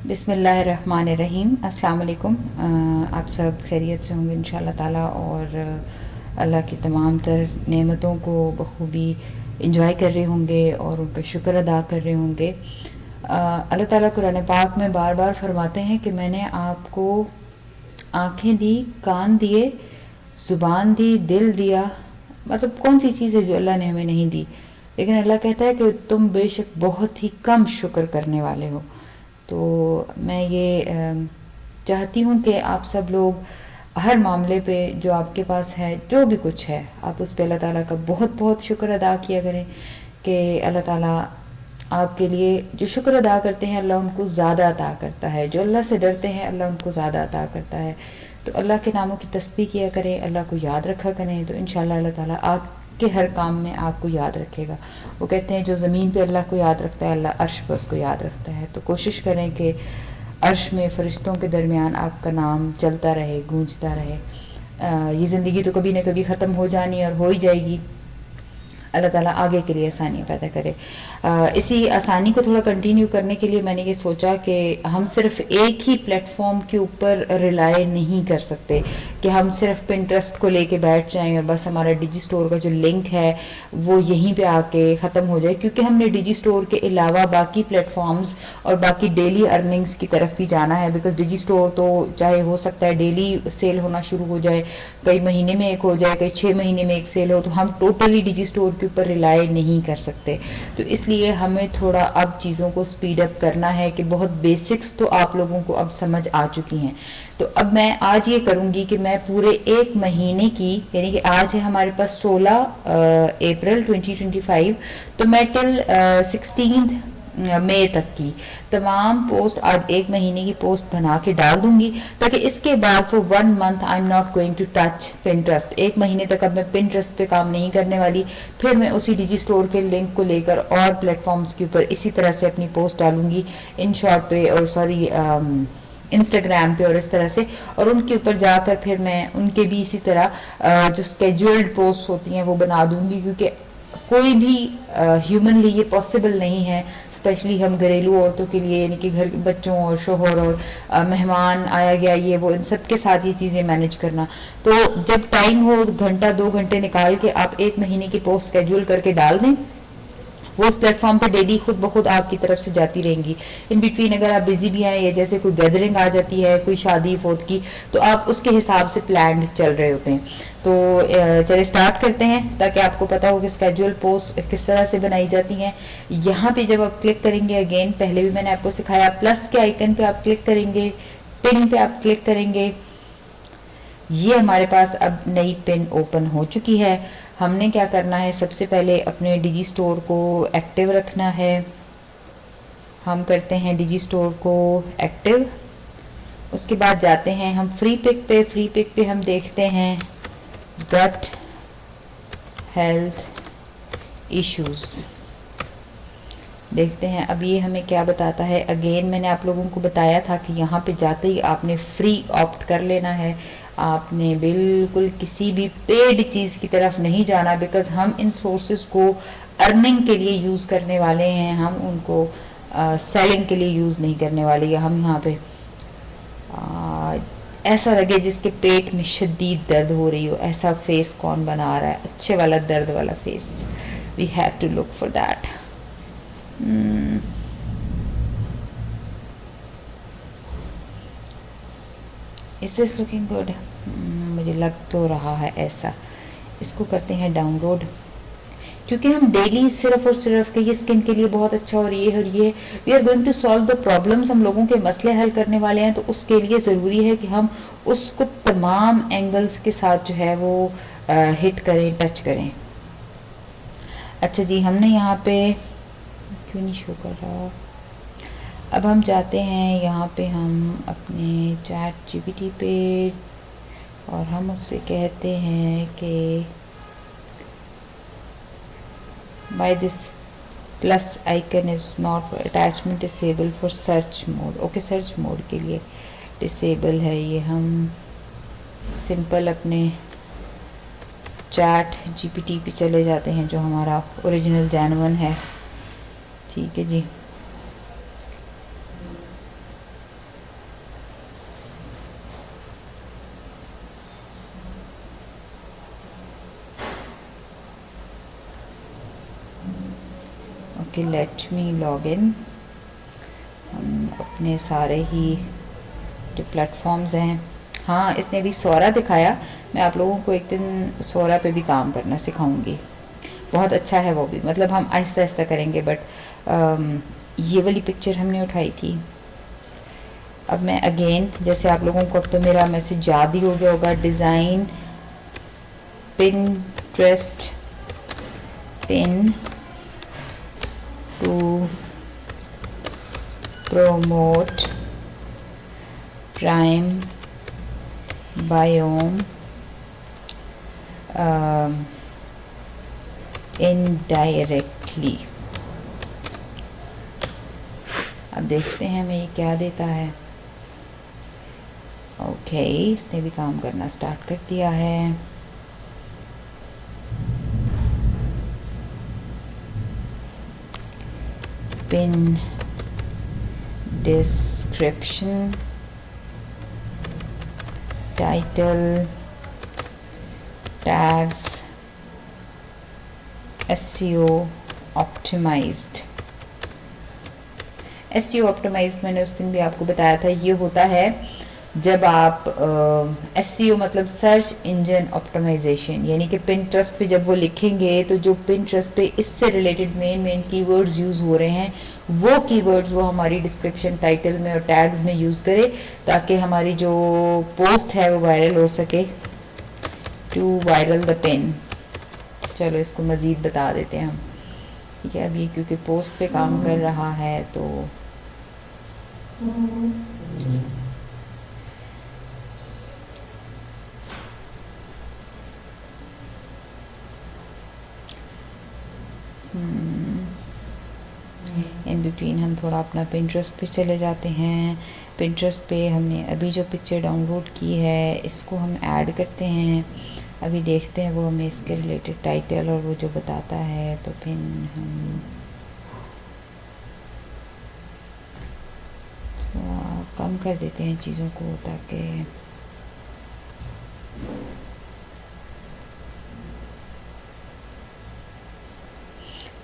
बिस्मिल्लाहिर्रहमानिर्रहीम। अस्सलाम वालेकुम। आप सब खैरियत से होंगे इंशाल्लाह ताला और अल्लाह की तमाम तर नेमतों को बखूबी इंजॉय कर रहे होंगे और उनका शुक्र अदा कर रहे होंगे। अल्लाह ताला कुरान पाक में बार बार फरमाते हैं कि मैंने आपको आँखें दी, कान दिए, ज़ुबान दी, दिल दिया। मतलब कौन सी चीज़ है जो अल्लाह ने हमें नहीं दी? लेकिन अल्लाह कहता है कि तुम बेशक बहुत ही कम शुक्र करने वाले हो। तो मैं ये चाहती हूँ कि आप सब लोग हर मामले पे जो आपके पास है, जो भी कुछ है, आप उस पे अल्लाह ताला का बहुत बहुत शुक्र अदा किया करें कि अल्लाह ताला आपके लिए जो शुक्र अदा करते हैं अल्लाह उनको ज़्यादा अता करता है। जो अल्लाह से डरते हैं अल्लाह उनको ज़्यादा अता करता है। तो अल्लाह के नामों की तस्बीह किया करें, अल्लाह को याद रखा करें, तो इंशाल्लाह अल्लाह ताला आपके हर काम में आपको याद रखेगा। वो कहते हैं जो ज़मीन पे अल्लाह को याद रखता है अल्लाह अर्श पर उसको याद रखता है। तो कोशिश करें कि अर्श में फ़रिश्तों के दरमियान आपका नाम चलता रहे, गूंजता रहे। ये ज़िंदगी तो कभी ना कभी ख़त्म हो जानी और हो ही जाएगी। अल्लाह ताला आगे के लिए आसानियाँ पैदा करे। इसी आसानी को थोड़ा कंटिन्यू करने के लिए मैंने ये सोचा कि हम सिर्फ एक ही प्लेटफॉर्म के ऊपर रिलाय नहीं कर सकते कि हम सिर्फ पिंटरेस्ट को लेके बैठ जाएं और बस हमारा डिजी स्टोर का जो लिंक है वो यहीं पे आके ख़त्म हो जाए, क्योंकि हमने डिजी स्टोर के अलावा बाकी प्लेटफॉर्म्स और बाकी डेली अर्निंग्स की तरफ भी जाना है। बिकॉज डिजी स्टोर तो चाहे हो सकता है डेली सेल होना शुरू हो जाए, कई महीने में एक हो जाए, कई 6 महीने में एक सेल हो, तो हम टोटली डिजी स्टोर के ऊपर रिलाय नहीं कर सकते। तो इसलिए हमें थोड़ा अब चीज़ों को स्पीड अप करना है कि बहुत बेसिक्स तो आप लोगों को अब समझ आ चुकी हैं। तो अब मैं आज ये करूँगी कि मैं पूरे एक महीने की, यानी कि आज है हमारे पास 16 अप्रैल 2025, तो मैं टिल 16 मई तक की तमाम पोस्ट आज एक महीने की पोस्ट बना के डाल दूंगी, ताकि इसके बाद for 1 month I am not going to touch Pinterest. एक महीने तक अब मैं पिंटरेस्ट पे काम नहीं करने वाली। फिर मैं उसी डिजी स्टोर के लिंक को लेकर और प्लेटफॉर्म्स के ऊपर इसी तरह से अपनी पोस्ट डालूंगी, इन शॉर्ट पे और सॉरी इंस्टाग्राम पे और इस तरह से, और उनके ऊपर जाकर फिर मैं उनके भी इसी तरह जो स्केड्यूल्ड पोस्ट होती हैं वो बना दूंगी, क्योंकि कोई भी ह्यूमनली ये पॉसिबल नहीं है, स्पेशली हम घरेलू औरतों के लिए, यानी कि घर के बच्चों और शोहर और मेहमान आया गया ये वो, इन सब के साथ ये चीज़ें मैनेज करना। तो जब टाइम हो, घंटा 2 घंटे निकाल के आप एक महीने की पोस्ट स्केड्यूल करके डाल दें, वो उस प्लेटफॉर्म पे डेली खुद ब खुद आपकी तरफ से जाती रहेंगी। इन बिटवीन अगर आप बिजी भी हैं या जैसे कोई गैदरिंग आ जाती है, कोई शादी फोत की, तो आप उसके हिसाब से प्लान चल रहे होते हैं। तो चलिए स्टार्ट करते हैं, ताकि आपको पता हो कि स्केड्यूल पोस्ट किस तरह से बनाई जाती हैं। यहाँ पे जब आप क्लिक करेंगे, अगेन पहले भी मैंने आपको सिखाया, प्लस के आइकन पे आप क्लिक करेंगे, पिन पे आप क्लिक करेंगे, ये हमारे पास अब नई पिन ओपन हो चुकी है। हमने क्या करना है, सबसे पहले अपने डिजी स्टोर को एक्टिव रखना है। हम करते हैं डिजी स्टोर को एक्टिव, उसके बाद जाते हैं हम फ्री पिक पे। फ्री पिक पे हम देखते हैं गट हेल्थ इश्यूज, देखते हैं अब ये हमें क्या बताता है। अगेन मैंने आप लोगों को बताया था कि यहाँ पे जाते ही आपने फ्री ऑप्ट कर लेना है, आपने बिल्कुल किसी भी पेड चीज़ की तरफ नहीं जाना, बिकॉज हम इन सोर्सेज को अर्निंग के लिए यूज़ करने वाले हैं, हम उनको सेलिंग के लिए यूज़ नहीं करने वाले। हम यहाँ पे ऐसा लगे जिसके पेट में शदीद दर्द हो रही हो, ऐसा फेस कौन बना रहा है, अच्छे वाला दर्द वाला face, we have to look for that. Is this looking good? मुझे लग तो रहा है ऐसा। इसको करते हैं डाउनलोड, क्योंकि हम डेली सिर्फ और सिर्फ के ये स्किन के लिए बहुत अच्छा और ये we are going to solve the problems, हम लोगों के मसले हल करने वाले हैं। तो उसके लिए ज़रूरी है कि हम उसको तमाम एंगल्स के साथ जो है वो हिट करें, टच करें। अच्छा जी, हमने यहाँ पे क्यों नहीं शो कर रहा। अब हम जाते हैं यहाँ पे, हम अपने चैट जीपीटी पे, और हम उससे कहते हैं कि by this plus icon is not attachment disable for search mode. Okay, search mode के लिए डिसेबल है ये। हम सिंपल अपने चैट जीपीटी पे चले जाते हैं, जो हमारा ओरिजिनल जैनवन है। ठीक है जी, okay, let me log in. हम अपने सारे ही जो प्लेटफॉर्म्स हैं, हाँ इसने भी सोरा दिखाया। मैं आप लोगों को एक दिन सोरा पे भी काम करना सिखाऊंगी, बहुत अच्छा है वो भी। मतलब हम आहिस्ता आहिस्ता करेंगे, बट ये वाली पिक्चर हमने उठाई थी। अब मैं अगेन, जैसे आप लोगों को अब तो मेरा मैसेज याद ही हो गया होगा, design Pinterest pin to promote prime biome indirectly। अब देखते हैं हमें ये क्या देता है। ओके, इसने भी काम करना स्टार्ट कर दिया है। Pin description, title, tags, SEO optimized। SEO optimized मैंने उस दिन भी आपको बताया था, ये होता है जब आप SEO मतलब सर्च इंजन ऑप्टिमाइजेशन, यानी कि पिंटरेस्ट पे जब वो लिखेंगे तो जो पिंटरेस्ट पे इससे रिलेटेड मेन कीवर्ड्स यूज़ हो रहे हैं, वो कीवर्ड्स वो हमारी डिस्क्रिप्शन, टाइटल में और टैग्स में यूज़ करे, ताकि हमारी जो पोस्ट है वो वायरल हो सके। टू वायरल द पिन, चलो इसको मज़ीद बता देते हैं हम, ठीक है। अब ये क्योंकि पोस्ट पे काम कर रहा है तो इन बिटवीन हम थोड़ा अपना पिंटरेस्ट पे चले जाते हैं। पिंटरेस्ट पे हमने अभी जो पिक्चर डाउनलोड की है इसको हम ऐड करते हैं। अभी देखते हैं वो हमें इसके रिलेटेड टाइटल और वो जो बताता है, तो फिर हम थोड़ा कम कर देते हैं चीज़ों को ताकि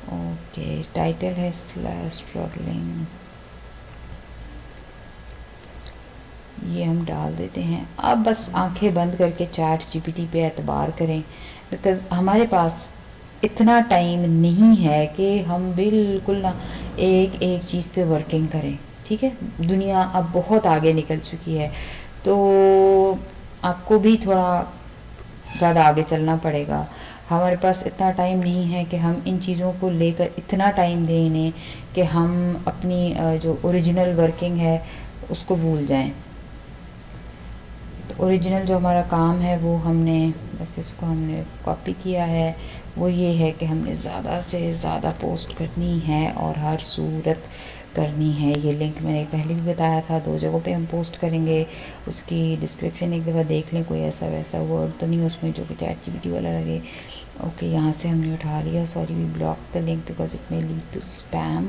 ओके, टाइटल है स्ट्रगलिंग, ये हम डाल देते हैं। अब बस आंखें बंद करके चैट जीपीटी पे एतबार करें, बिकॉज़ हमारे पास इतना टाइम नहीं है कि हम बिल्कुल ना एक एक चीज़ पे वर्किंग करें, ठीक है। दुनिया अब बहुत आगे निकल चुकी है, तो आपको भी थोड़ा ज़्यादा आगे चलना पड़ेगा। हमारे पास इतना टाइम नहीं है कि हम इन चीज़ों को लेकर इतना टाइम दें इन्हें कि हम अपनी जो ओरिजिनल वर्किंग है उसको भूल जाएं। तो ओरिजिनल जो हमारा काम है वो हमने बस इसको हमने कॉपी किया है, वो ये है कि हमने ज़्यादा से ज़्यादा पोस्ट करनी है और हर सूरत करनी है। ये लिंक मैंने पहले भी बताया था, 2 जगहों पे हम पोस्ट करेंगे। उसकी डिस्क्रिप्शन एक दफ़ा देख लें, कोई ऐसा वैसा वर्ड तो नहीं उसमें जो कि चैट जीपीटी वाला लगे। ओके, यहाँ से हमने उठा लिया, sorry we block the link because it may lead to spam.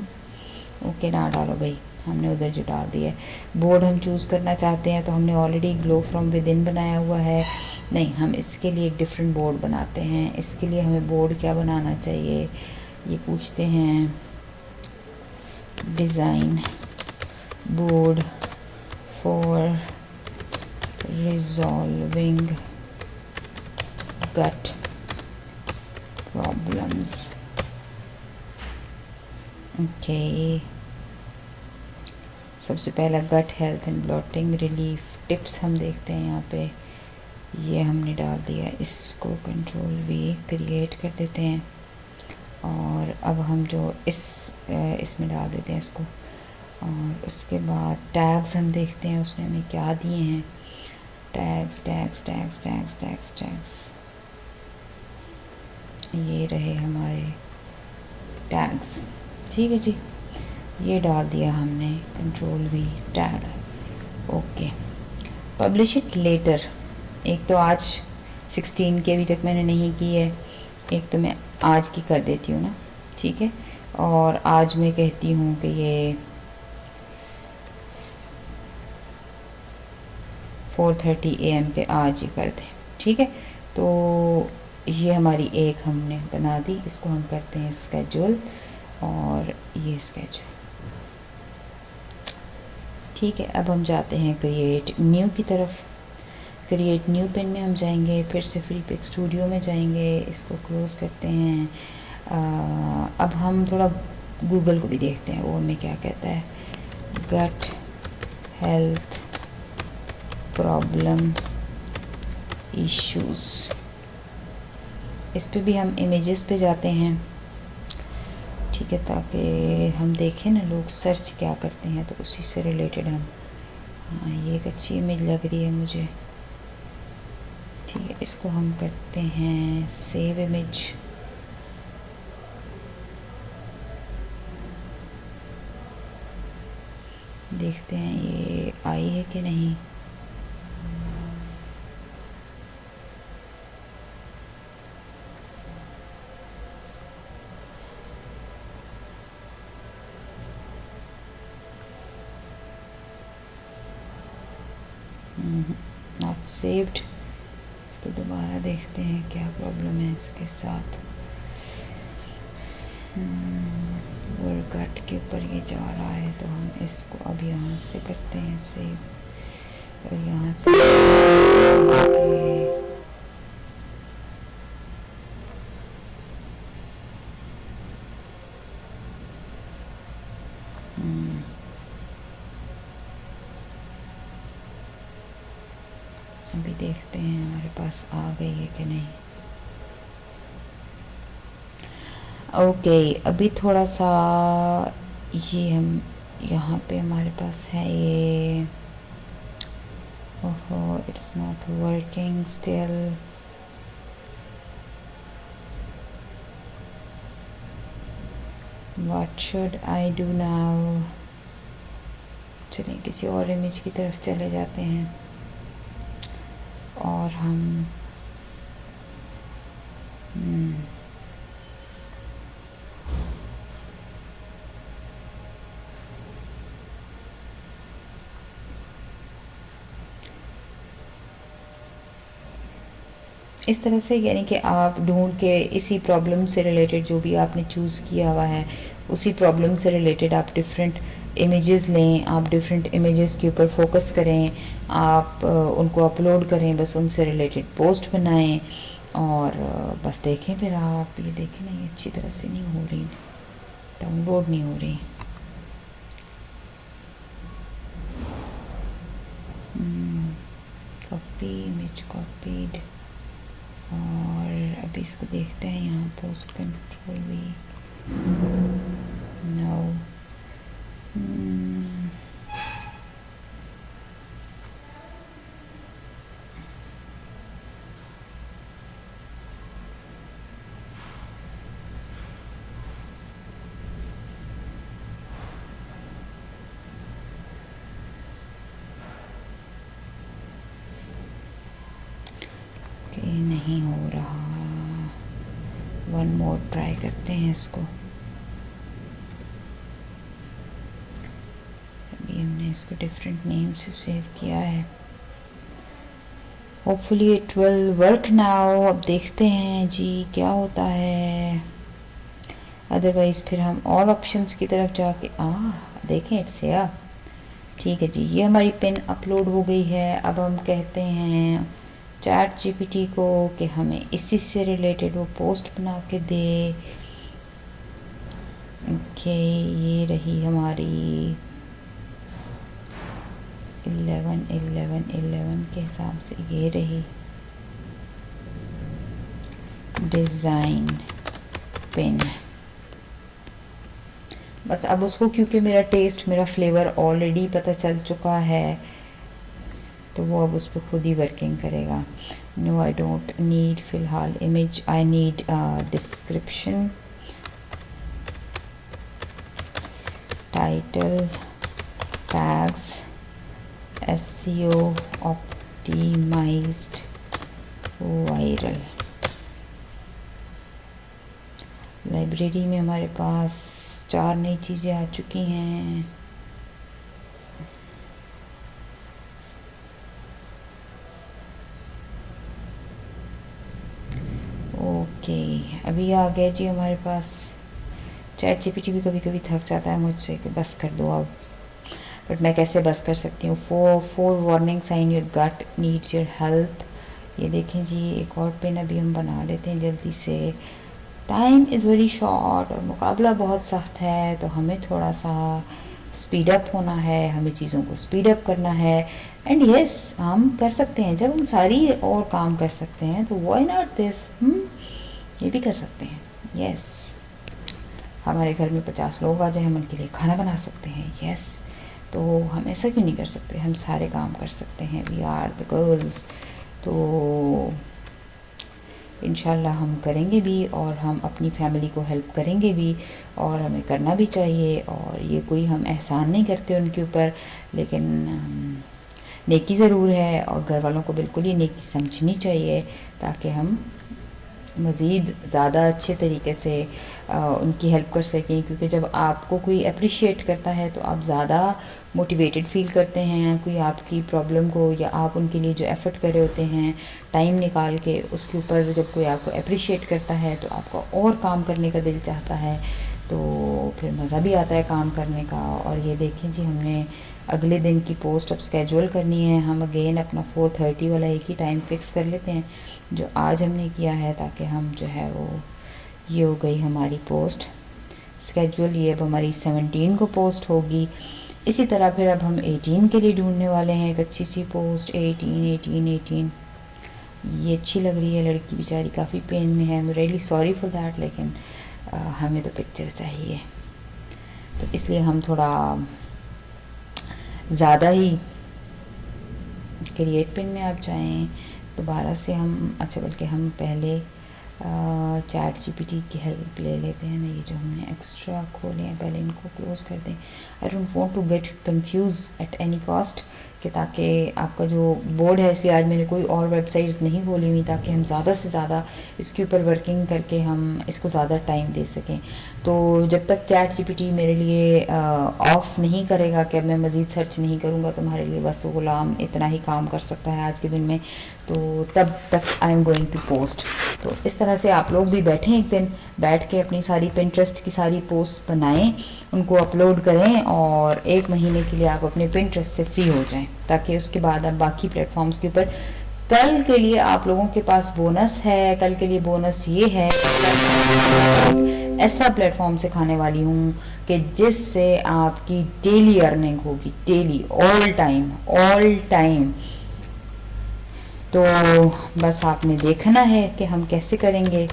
Okay, ना डालो भाई, हमने उधर जो डाल दिया है। बोर्ड हम चूज़ करना चाहते हैं तो हमने already glow from with in बनाया हुआ है, नहीं हम इसके लिए एक डिफरेंट बोर्ड बनाते हैं। इसके लिए हमें बोर्ड क्या बनाना चाहिए ये पूछते हैं। Design board for resolving gut problems. Okay, सबसे पहला gut health and bloating relief tips हम देखते हैं यहाँ पे, ये हमने डाल दिया। इसको कंट्रोल वी क्रिएट कर देते हैं और अब हम जो इसमें डाल देते हैं इसको। और उसके बाद टैग्स हम देखते हैं उसमें हमें क्या दिए हैं। Tags tags tags tags tags tags, ये रहे हमारे टैग्स, ठीक है जी। ये डाल दिया हमने, control we tag. Okay, publish it later. एक तो आज 16 की अभी तक मैंने नहीं की है, एक तो मैं आज की कर देती हूँ ना, ठीक है। और आज मैं कहती हूँ कि ये 4:30 AM पे आज ही कर दें, ठीक है। तो ये हमारी एक हमने बना दी, इसको हम करते हैं स्केड्यूल। और ये स्केच। ठीक है, अब हम जाते हैं क्रिएट न्यू की तरफ। क्रिएट न्यू पेन में हम जाएंगे, फिर से फ्री पिक स्टूडियो में जाएंगे, इसको क्लोज़ करते हैं। अब हम थोड़ा गूगल को भी देखते हैं वो हमें क्या कहता है। गट हेल्थ प्रॉब्लम इश्यूज़, इस पे भी हम इमेजेस पे जाते हैं। ठीक है, ताकि हम देखें ना लोग सर्च क्या करते हैं, तो उसी से रिलेटेड हम। हाँ, ये एक अच्छी इमेज लग रही है मुझे। ठीक है, इसको हम करते हैं सेव इमेज। देखते हैं ये आई है कि नहीं। Not saved. इसको दोबारा देखते हैं क्या प्रॉब्लम है इसके साथ। और गट के ऊपर ये जा रहा है, तो हम इसको अब यहाँ से करते हैं सेव, और यहाँ से अभी देखते हैं हमारे पास आ गई है कि नहीं। ओके, अभी थोड़ा सा ये हम यहाँ पे हमारे पास है ये। ओहो, it's not working still. What should I do now. चलिए किसी और इमेज की तरफ चले जाते हैं और हम इस तरह से, यानी कि आप ढूंढ के इसी प्रॉब्लम से रिलेटेड जो भी आपने चूज़ किया हुआ है उसी प्रॉब्लम से रिलेटेड आप डिफरेंट इमेजेस लें, आप डिफरेंट इमेजेस के ऊपर फोकस करें, आप उनको अपलोड करें, बस उनसे रिलेटेड पोस्ट बनाएं और बस देखें। फिर आप ये देखें ना, ये अच्छी तरह से नहीं हो रही, डाउनलोड नहीं हो रही। कॉपी इमेज कॉपीड, और अभी इसको देखते हैं यहाँ पोस्ट कंट्रोल भी नो। नहीं हो रहा, वन मोर ट्राई करते हैं इसको। अभी हमने इसको डिफरेंट नेम से सेव किया है, hopefully it will work now. अब देखते हैं जी क्या होता है, अदरवाइज़ फिर हम और ऑप्शंस की तरफ जाके देखें। इट्स या ठीक है जी, ये हमारी पिन अपलोड हो गई है। अब हम कहते हैं चैट जीपीटी को कि हमें इसी से रिलेटेड वो पोस्ट बना के दे। ओके, ये रही हमारी 11 के हिसाब से ये रही डिज़ाइन पिन। बस अब उसको, क्योंकि मेरा टेस्ट, मेरा फ्लेवर ऑलरेडी पता चल चुका है, तो वो अब उस पर खुद ही वर्किंग करेगा। नो आई डोंट नीड फ़िलहाल image, I need description, title, tags, SEO optimised, viral. Library में हमारे पास 4 नई चीज़ें आ चुकी हैं। ओके, अभी आ गया जी हमारे पास चैट जीपीटी भी कभी कभी थक जाता है मुझसे कि बस कर दो अब, बट मैं कैसे बस कर सकती हूँ। Four warning sign your gut needs your help. ये देखें जी, एक और पिन अभी हम बना लेते हैं जल्दी से। टाइम इज़ वेरी शॉर्ट और मुकाबला बहुत सख्त है, तो हमें थोड़ा सा स्पीड अप होना है, हमें चीज़ों को स्पीड अप करना है। एंड यस, हम कर सकते हैं। जब हम सारी और काम कर सकते हैं तो व्हाई नॉट दिस, ये भी कर सकते हैं। यस, हमारे घर में 50 लोग आ जाए, हम उनके लिए खाना बना सकते हैं। यस, तो हम ऐसा क्यों नहीं कर सकते, हम सारे काम कर सकते हैं। We are the girls. तो इंशाल्लाह हम करेंगे भी, और हम अपनी फैमिली को हेल्प करेंगे भी, और हमें करना भी चाहिए। और ये कोई हम एहसान नहीं करते उनके ऊपर, लेकिन नेकी ज़रूर है, और घर वालों को बिल्कुल ही नेकी समझनी चाहिए, ताकि हम मज़ीद ज़्यादा अच्छे तरीके से उनकी हेल्प कर सकें। क्योंकि जब आपको कोई अप्रिशिएट करता है तो आप ज़्यादा मोटिवेटेड फील करते हैं। कोई आपकी प्रॉब्लम को, या आप उनके लिए जो एफ़र्ट कर रहे होते हैं टाइम निकाल के, उसके ऊपर जब कोई आपको अप्रिशिएट करता है तो आपका और काम करने का दिल चाहता है, तो फिर मज़ा भी आता है काम करने का। और ये देखें जी, हमने अगले दिन की पोस्ट अब स्केजुअल करनी है। हम अगेन अपना 4:30 वाला एक ही टाइम फ़िक्स कर लेते हैं जो आज हमने किया है, ताकि हम जो है वो, ये हो गई हमारी पोस्ट स्केजुअल। ये अब हमारी 17 को पोस्ट होगी। इसी तरह फिर अब हम 18 के लिए ढूंढने वाले हैं एक अच्छी सी पोस्ट। 18 ये अच्छी लग रही है लड़की, बेचारी काफ़ी पेन में है। I am really sorry for that, लेकिन हमें तो पिक्चर चाहिए, तो इसलिए हम थोड़ा ज़्यादा ही क्रिएट पिन में आप जाएं दोबारा से। हम अच्छा, बल्कि हम पहले चैट जीपीटी की हेल्प ले लेते हैं ना। ये जो हमने एक्स्ट्रा खोले हैं, पहले इनको क्लोज़ कर दें। I don't want to get confuse at any cost, कि ताकि आपका जो बोर्ड है, इसलिए आज मैंने कोई और वेबसाइट्स नहीं खोली हुई, ताकि हम ज़्यादा से ज़्यादा इसके ऊपर वर्किंग करके हम इसको ज़्यादा टाइम दे सकें। तो जब तक चैट जीपीटी मेरे लिए ऑफ़ नहीं करेगा कि अब मैं मज़ीद सर्च नहीं करूँगा, तुम्हारे लिए बस गुलाम इतना ही काम कर सकता है आज के दिन में, तो तब तक I am going to post. तो इस तरह से आप लोग भी बैठें, एक दिन बैठ के अपनी सारी पिंटरेस्ट की सारी पोस्ट बनाएं, उनको अपलोड करें, और 1 महीने के लिए आप अपने पिंटरेस्ट से फ्री हो जाएं, ताकि उसके बाद आप बाकी प्लेटफॉर्म्स के ऊपर, कल के लिए आप लोगों के पास बोनस है। कल के लिए बोनस ये है, ऐसा प्लेटफॉर्म सिखाने वाली हूँ कि जिससे आपकी डेली अर्निंग होगी, डेली, ऑल टाइम। तो बस आपने देखना है कि हम कैसे करेंगे।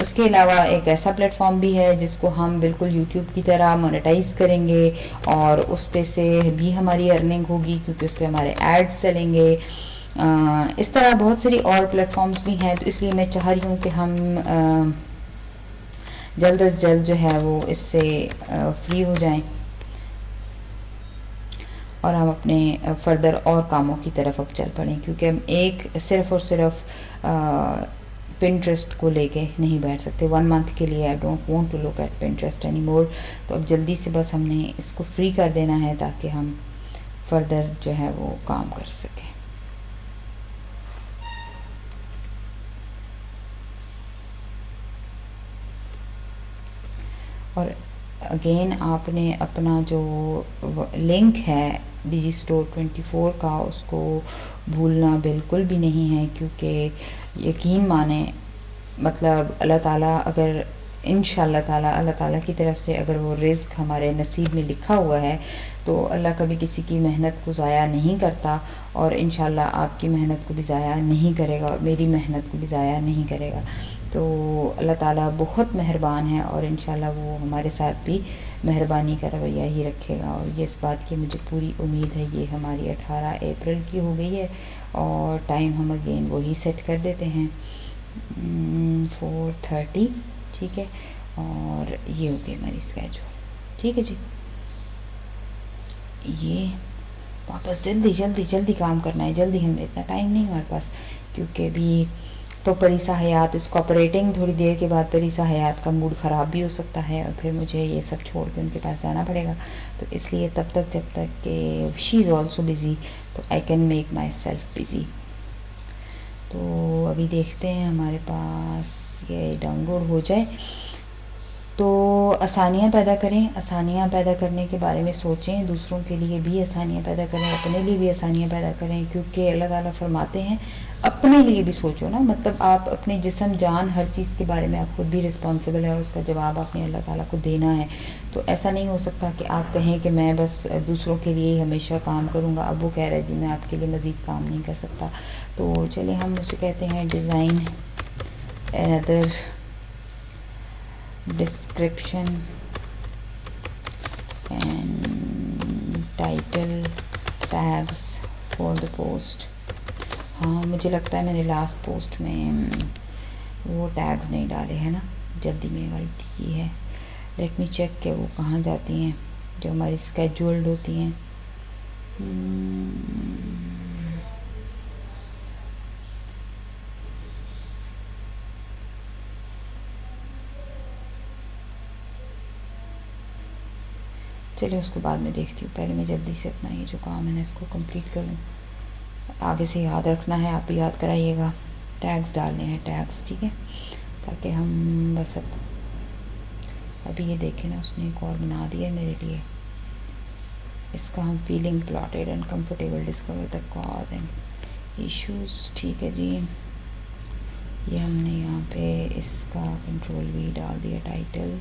उसके अलावा एक ऐसा प्लेटफॉर्म भी है जिसको हम बिल्कुल यूट्यूब की तरह मोनेटाइज करेंगे, और उस पे से भी हमारी अर्निंग होगी, क्योंकि उस पर हमारे एड्स चलेंगे। इस तरह बहुत सारी और प्लेटफॉर्म्स भी हैं, तो इसलिए मैं चाह रही हूँ कि हम जल्द अज जल्द जो है वो इससे फ्री हो जाएं, और हम अपने फर्दर और कामों की तरफ अब चल पड़ें। क्योंकि हम एक सिर्फ़ और सिर्फ पिंटरेस्ट को लेके नहीं बैठ सकते 1 मंथ के लिए। I don't want to look at Pinterest any more. तो अब जल्दी से बस हमने इसको फ्री कर देना है, ताकि हम फर्दर जो है वो काम कर सकें। और अगेन आपने अपना जो लिंक है डिजी स्टोर 24 का, उसको भूलना बिल्कुल भी नहीं है। क्योंकि यकीन माने, मतलब अल्लाह ताला अगर इंशाअल्लाह ताला, अल्लाह ताला की तरफ से अगर वो रिज़्क हमारे नसीब में लिखा हुआ है, तो अल्लाह कभी किसी की मेहनत को ज़ाया नहीं करता, और इंशाअल्लाह आपकी मेहनत को भी ज़ाया नहीं करेगा, और मेरी मेहनत को भी ज़ाया नहीं करेगा। तो अल्लाह ताला बहुत मेहरबान है, और इंशाअल्लाह वो हमारे साथ भी मेहरबानी का रवैया ही रखेगा। और ये इस बात की मुझे पूरी उम्मीद है। ये हमारी 18 अप्रैल की हो गई है, और टाइम हम अगेन वही सेट कर देते हैं 4:30, ठीक है। और ये हो गई हमारी स्केड्यूल, ठीक है जी। ये वापस जल्दी काम करना है, जल्दी, हमें इतना टाइम नहीं हमारे पास, क्योंकि अभी तो परीसा हयात इसको ऑपरेटिंग, थोड़ी देर के बाद परीसा हयात का मूड ख़राब भी हो सकता है, और फिर मुझे ये सब छोड़ के उनके पास जाना पड़ेगा। तो इसलिए तब तक जब तक कि शी इज़ ऑल्सो बिज़ी, तो I can make my self busy. तो अभी देखते हैं हमारे पास ये डाउनलोड हो जाए, तो आसानियाँ पैदा करें, आसानियाँ पैदा करने के बारे में सोचें, दूसरों के लिए भी आसानियाँ पैदा करें, अपने लिए भी आसानियाँ पैदा करें, क्योंकि अल्लाह ताला फरमाते हैं अपने लिए भी सोचो ना, मतलब आप अपने जिस्म जान हर चीज़ के बारे में आप खुद भी रिस्पॉन्सिबल है और उसका जवाब आपने अल्लाह ताला को देना है। तो ऐसा नहीं हो सकता कि आप कहें कि मैं बस दूसरों के लिए ही हमेशा काम करूँगा, अब वो कह रहा है जी मैं आपके लिए मज़ीद काम नहीं कर सकता। तो चलिए हम उसे कहते हैं design other description and title tags for the post। हाँ मुझे लगता है मैंने लास्ट पोस्ट में वो टैग्स नहीं डाले हैं ना, जल्दी में गलती की है। लेट मी चेक कि वो कहाँ जाती हैं जो हमारी स्केड्यूल्ड होती हैं। चलिए उसको बाद में देखती हूँ, पहले मैं जल्दी से अपना ये जो काम है ना इसको कंप्लीट करूँ। आगे से याद रखना है, आप भी याद कराइएगा, टैग्स डालने हैं टैग्स, ठीक है, ताकि हम बस अभी ये देखें ना उसने एक और बना दिया है मेरे लिए। इसका हम feeling plotted uncomfortable discover the cause and issues, ठीक है जी। ये हमने यहाँ पे इसका कंट्रोल वी डाल दिया टाइटल,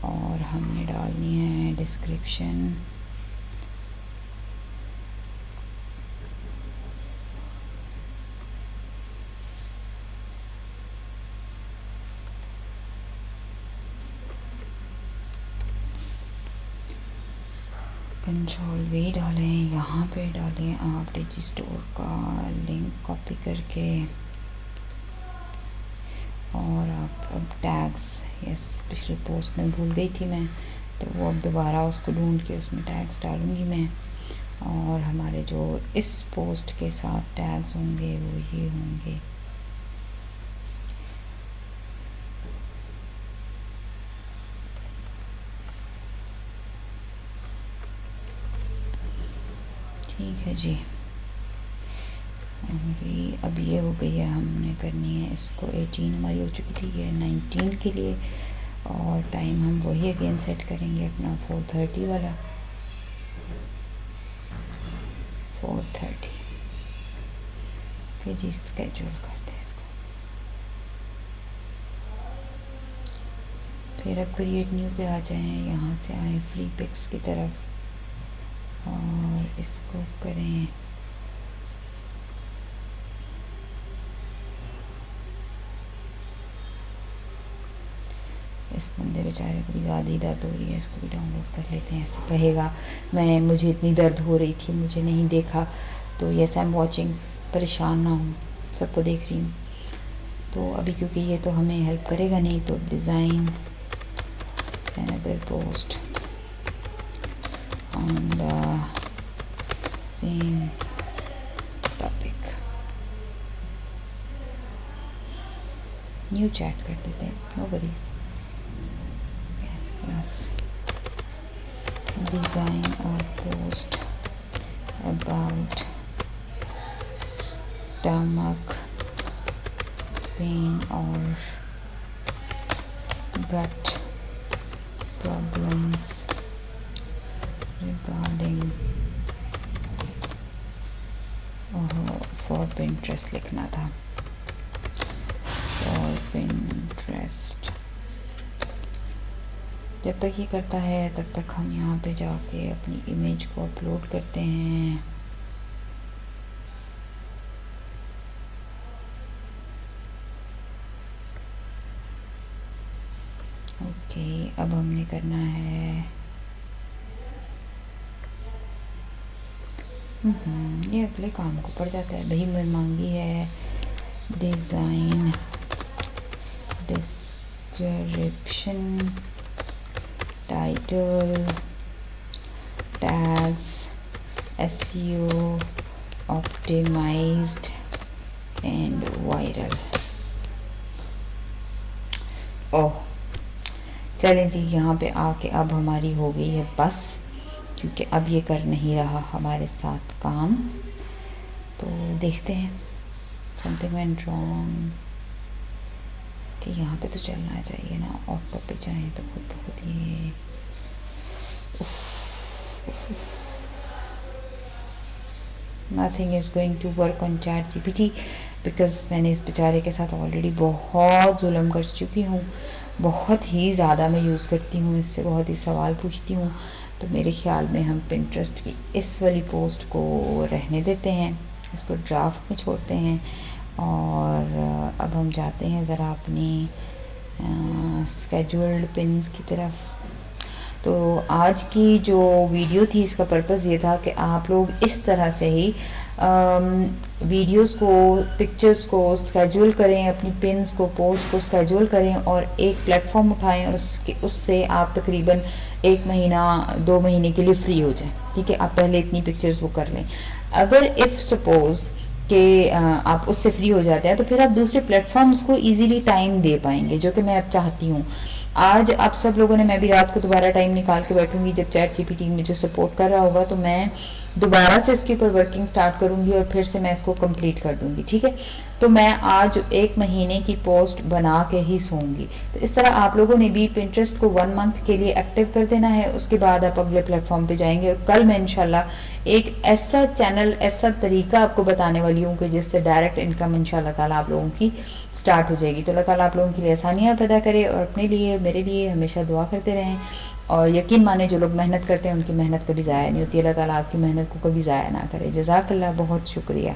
और हमने डालनी है डिस्क्रिप्शन। कंट्रोल वी डालें, यहाँ पे डालें आप डिजी स्टोर का लिंक कॉपी करके, और आप अब टैग्स, यस पिछले पोस्ट में भूल गई थी मैं, तो वो अब दोबारा उसको ढूंढ के उसमें टैग्स डालूँगी मैं। और हमारे जो इस पोस्ट के साथ टैग्स होंगे वो ये होंगे, ठीक है जी। अब ये हो गई है, हमने करनी है इसको 18 हमारी हो चुकी थी, ये 19 के लिए, और टाइम हम वही अगेन सेट करेंगे अपना 4:30 वाला, 4:30 जी। स्केड्यूल करते हैं इसको, फिर अब क्रिएट न्यू पे आ जाएं, यहाँ से आए फ्री पिक्स की तरफ और इसको करें इस बंदे बेचारे को भी ज़्यादा ही दर्द हो रही है, इसको भी डाउनलोड कर लेते हैं। ऐसे कहेगा मुझे इतनी दर्द हो रही थी मुझे नहीं देखा, तो यस आई एम वॉचिंग, परेशान ना हूँ, सबको देख रही हूँ। तो अभी क्योंकि ये तो हमें हेल्प करेगा नहीं, तो design another post on the same topic, new chat कर देते हैं, no worries. Design or post about stomach pain or gut problems regarding for Pinterest लिखना था, for Pinterest। जब तक ये करता है तब तक हम यहाँ पे जाके अपनी इमेज को अपलोड करते हैं। ओके, अब हमने करना है ये अगले काम को पड़ जाता है भाई। मैं मांगी है design description title tags SEO optimised and viral. Oh चलें जी, यहाँ पे आके अब हमारी हो गई है बस, क्योंकि अब ये कर नहीं रहा हमारे साथ काम। तो देखते हैं, समथिंग वेंट रॉन्ग, कि यहाँ पे तो चलना चाहिए ना, ऑटो पे जाएँ तो खुद ब खुद ये nothing is going to work on ChatGPT because मैंने इस बेचारे के साथ ऑलरेडी बहुत जुल्म कर चुकी हूँ, बहुत ही ज़्यादा मैं यूज़ करती हूँ, इससे बहुत ही सवाल पूछती हूँ। तो मेरे ख्याल में हम पिंटरेस्ट की इस वाली पोस्ट को रहने देते हैं, इसको ड्राफ्ट में छोड़ते हैं और अब हम जाते हैं ज़रा अपनी स्केड्यूल्ड पिन्स की तरफ। तो आज की जो वीडियो थी इसका पर्पज़ ये था कि आप लोग इस तरह से ही वीडियोस को, पिक्चर्स को स्केड्यूल करें, अपनी पिन्स को, पोस्ट को स्केड्यूल करें और एक प्लेटफॉर्म उठाएं और उससे आप तकरीबन 1 महीना 2 महीने के लिए फ्री हो जाएं। ठीक है, आप पहले इतनी पिक्चर्स वो कर लें। अगर इफ़ सपोज़ कि आप उससे फ्री हो जाते हैं तो फिर आप दूसरे प्लेटफॉर्म्स को इजीली टाइम दे पाएंगे, जो कि मैं अब चाहती हूँ। आज आप सब लोगों ने, मैं भी रात को दोबारा टाइम निकाल के बैठूंगी, जब चैट जीपीटी मुझे सपोर्ट कर रहा होगा तो मैं दोबारा से इसके ऊपर वर्किंग स्टार्ट करूंगी और फिर से मैं इसको कंप्लीट कर दूंगी। ठीक है, तो मैं आज 1 महीने की पोस्ट बना के ही सोऊंगी। तो इस तरह आप लोगों ने भी पिंटरेस्ट को 1 मंथ के लिए एक्टिव कर देना है, उसके बाद आप अगले प्लेटफॉर्म पे जाएंगे। और कल मैं इंशाल्लाह एक ऐसा चैनल, ऐसा तरीका आपको बताने वाली हूँ कि जिससे डायरेक्ट इनकम इंशाल्लाह ताला आप लोगों की स्टार्ट हो जाएगी। तो अल्लाह ताला आप लोगों के लिए आसानियाँ पैदा करे और अपने लिए, मेरे लिए हमेशा दुआ करते रहें। और यकीन माने जो लोग मेहनत करते हैं उनकी मेहनत कभी ज़ाया नहीं होती। अल्लाह ताला आपकी मेहनत को कभी ज़ाया ना करे। जज़ाकल्लाह, बहुत शुक्रिया।